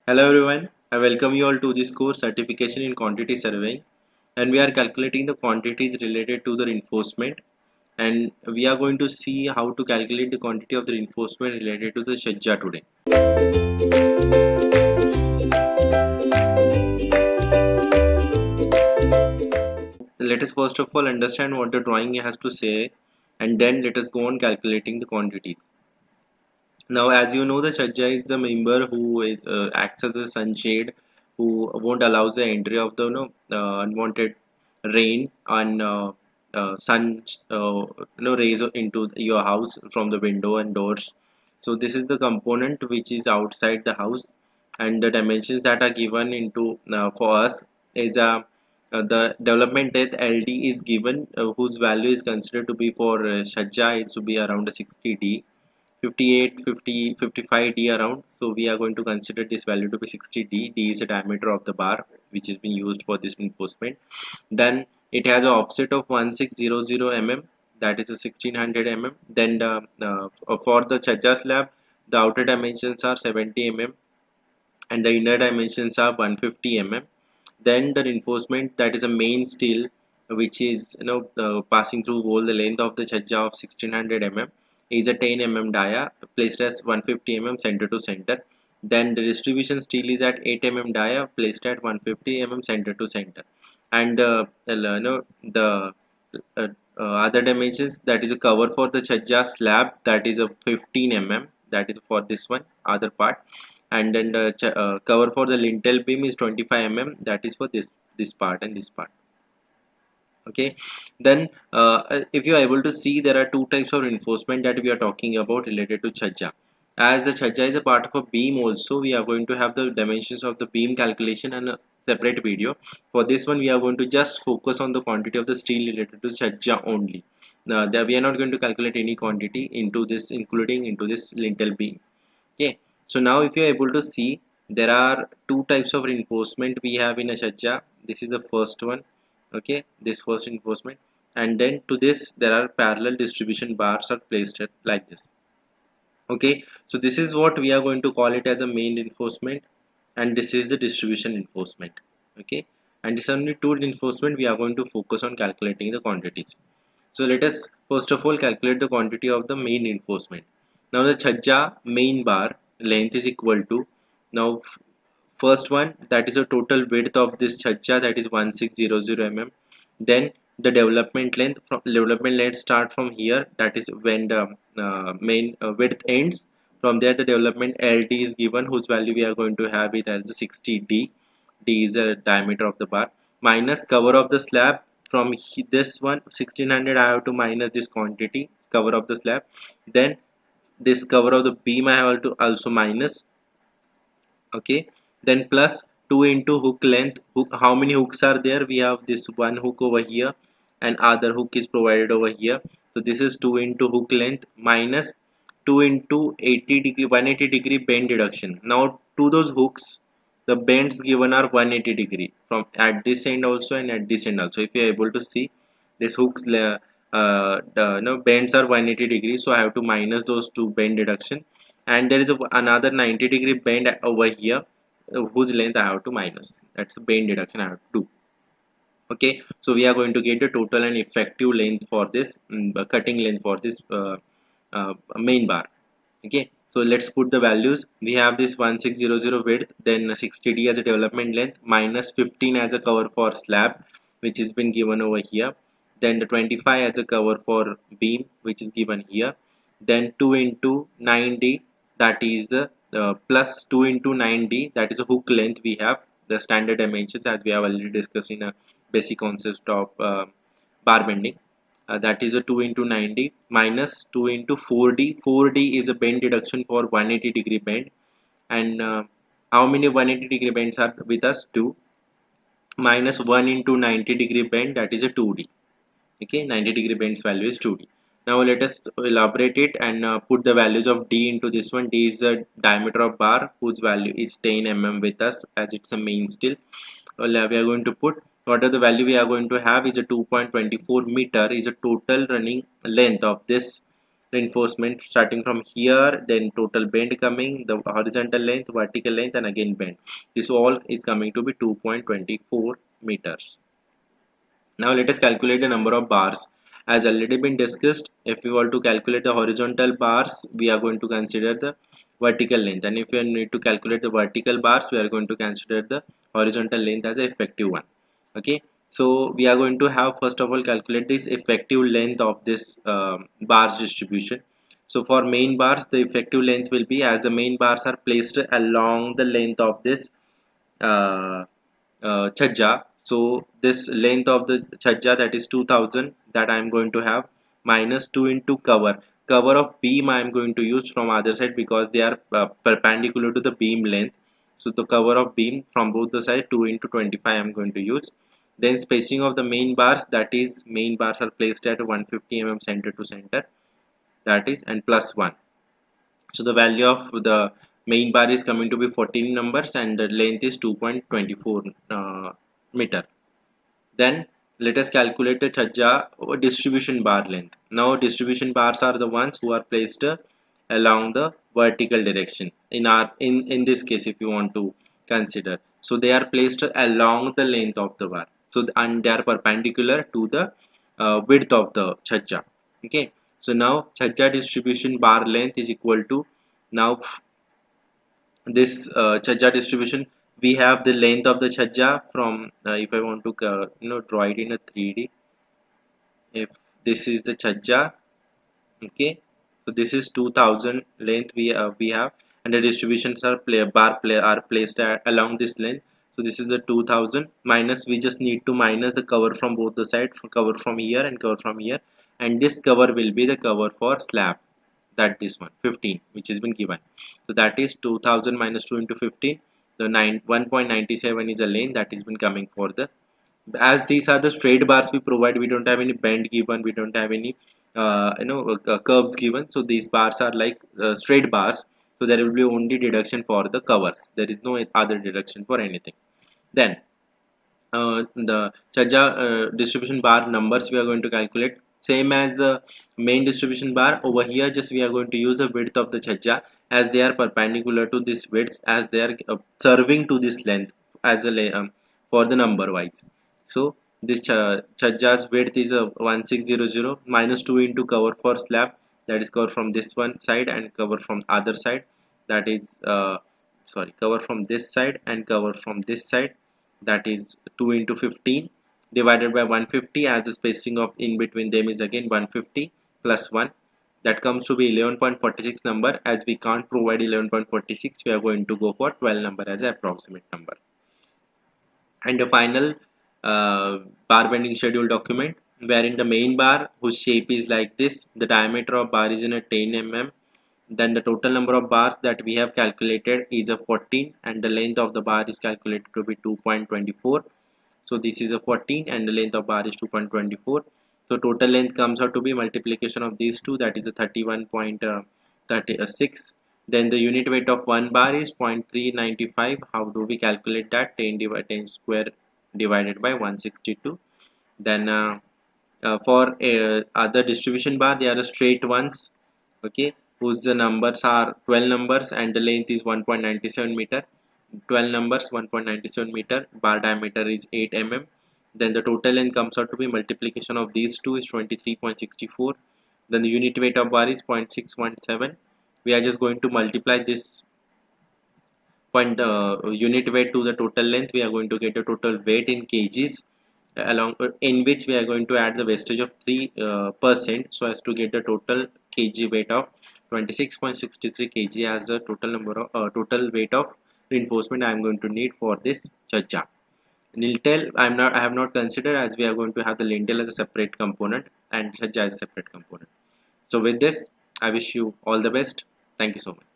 Hello everyone, I welcome you all to this course Certification in Quantity Surveying, and we are calculating the quantities related to the reinforcement, and we are going to see how to calculate the quantity of the reinforcement related to the Chajja today. Let us first of all understand what the drawing has to say, and then let us go on calculating the quantities. Now, as you know, the Chajja is a member who acts as a sunshade, who won't allow the entry of the unwanted rain and sun rays into your house from the window and doors. So this is the component which is outside the house, and the dimensions that are given into for us is the development depth LD is given, whose value is considered to be for Chajja it should be around 60D. 58, 50, 55D around. So we are going to consider this value to be 60D. D is the diameter of the bar which is being used for this reinforcement. Then it has an offset of 1600 mm, that is a 1600 mm. Then for the Chajja slab, the outer dimensions are 70 mm and the inner dimensions are 150 mm. Then the reinforcement, that is a main steel which is passing through all the length of the Chajja of 1600 mm, is a 10 mm dia placed as 150 mm center to center. Then the distribution steel is at 8 mm dia placed at 150 mm center to center. And the other dimensions, that is a cover for the Chajja slab, that is a 15 mm, that is for this one other part. And then the cover for the lintel beam is 25 mm, that is for this part and this part. Okay, then if you are able to see, there are two types of reinforcement that we are talking about related to Chajja. As the Chajja is a part of a beam also, we are going to have the dimensions of the beam calculation and a separate video. For this one, we are going to just focus on the quantity of the steel related to Chajja only. Now, we are not going to calculate any quantity into this, including into this lintel beam. Okay, so now if you are able to see, there are two types of reinforcement we have in a Chajja. This is the first one. Okay, this first reinforcement, and then to this there are parallel distribution bars are placed like this. Okay, so this is what we are going to call it as a main reinforcement, and this is the distribution reinforcement. Okay, and this only two reinforcement we are going to focus on calculating the quantities. So let us first of all calculate the quantity of the main reinforcement. Now the Chajja main bar length is equal to, now first one, that is a total width of this Chajja, that is 1600 mm. Then the development length start from here, that is when the main width ends. From there the development LD is given, whose value we are going to have it as 60D. D is the diameter of the bar, minus cover of the slab. From this one 1600 I have to minus this quantity, cover of the slab. Then this cover of the beam I have to also minus. Okay, then plus 2 into hook length. How many hooks are there? We have this one hook over here and other hook is provided over here. So this is 2 into hook length minus 2 into 180 degree bend deduction. Now to those hooks, the bends given are 180 degree from at this end also and at this end also. If you are able to see, this hooks bends are 180 degrees, so I have to minus those two bend deduction. And there is another 90 degree bend over here, whose length I have to minus. That's a bend deduction I have to do. Okay, so we are going to get the total and effective length for this cutting length for this main bar. Okay, so let's put the values. We have this 1600 width, then 60D as a development length, minus 15 as a cover for slab, which has been given over here. Then the 25 as a cover for beam, which is given here. Then 2 into 9D, that is the plus 2 into 9D, that is a hook length. We have the standard dimensions as we have already discussed in a basic concept of bar bending. That is a 2 into 90 minus 2 into 4D. 4D is a bend deduction for 180 degree bend. And how many 180 degree bends are with us? 2. Minus 1 into 90 degree bend, that is a 2D. Okay, 90 degree bends value is 2D. Now let us elaborate it and put the values of D into this one. D is the diameter of bar, whose value is 10 mm with us, as it's a main steel. We are going to put, what are the value we are going to have is a 2.24 meter is a total running length of this reinforcement starting from here, then total bend coming, the horizontal length, vertical length, and again bend. This all is coming to be 2.24 meters. Now let us calculate the number of bars. As already been discussed, if we want to calculate the horizontal bars, we are going to consider the vertical length, and if we need to calculate the vertical bars, we are going to consider the horizontal length as the effective one. Okay, so we are going to have, first of all, calculate this effective length of this bars distribution. So for main bars, the effective length will be, as the main bars are placed along the length of this uh, Chajja. So this length of the Chajja, that is 2000, that I am going to have, minus 2 into cover. Cover of beam I am going to use from other side because they are perpendicular to the beam length. So the cover of beam from both the side, 2 into 25 I am going to use. Then spacing of the main bars, that is main bars are placed at 150 mm center to center, that is, and plus 1. So the value of the main bar is coming to be 14 numbers and the length is 2.24 meter. Then let us calculate the Chajja distribution bar length. Now distribution bars are the ones who are placed along the vertical direction. In this case, if you want to consider, so they are placed along the length of the bar. So and they are perpendicular to the width of the Chajja. Okay. So now Chajja distribution bar length is equal to, now this Chajja distribution, we have the length of the Chajja from, if I want to draw it in a 3D, if this is the Chajja, okay, so this is 2000 length we have, and the distributions are placed along this length. So this is the 2000 minus, we just need to minus the cover from both the sides, cover from here and cover from here, and this cover will be the cover for slab, that this one 15 which has been given. So that is 2000 minus 2 into 15, the 1.97 is a lane that has been coming for the, as these are the straight bars we provide, we don't have any bend given, we don't have any curves given. So these bars are like straight bars, so there will be only deduction for the covers, there is no other deduction for anything. Then the Chajja distribution bar numbers we are going to calculate same as the main distribution bar. Over here just we are going to use the width of the Chajja, as they are perpendicular to this width, as they are serving to this length as a for the number wise. So this Chajja's width is a 1600 minus 2 into cover for slab, that is cover from this one side and cover from other side, that is sorry, cover from this side and cover from this side, that is 2 into 15 divided by 150, as the spacing of in between them is again 150 plus 1, that comes to be 11.46 number. As we can't provide 11.46, we are going to go for 12 number as an approximate number. And the final bar bending schedule document, wherein the main bar, whose shape is like this, the diameter of bar is in a 10 mm, then the total number of bars that we have calculated is a 14, and the length of the bar is calculated to be 2.24. So this is a 14 and the length of bar is 2.24. So total length comes out to be multiplication of these two, that is a 31.36. Then the unit weight of one bar is 0.395. How do we calculate that? 10 divided 10 square divided by 162. Then for other distribution bar, they are straight ones, okay, whose numbers are 12 numbers and the length is 1.97 meter. 12 numbers, 1.97 meter, bar diameter is 8 mm. Then the total length comes out to be multiplication of these two is 23.64. Then the unit weight of bar is 0.617. We are just going to multiply this unit weight to the total length. We are going to get a total weight in kgs, along in which we are going to add the wastage of 3% so as to get the total kg weight of 26.63 kg as the total number of total weight of reinforcement I am going to need for this Chajja. Lintel I have not considered, as we are going to have the lintel as a separate component and Chajja as a separate component. So with this, I wish you all the best. Thank you so much.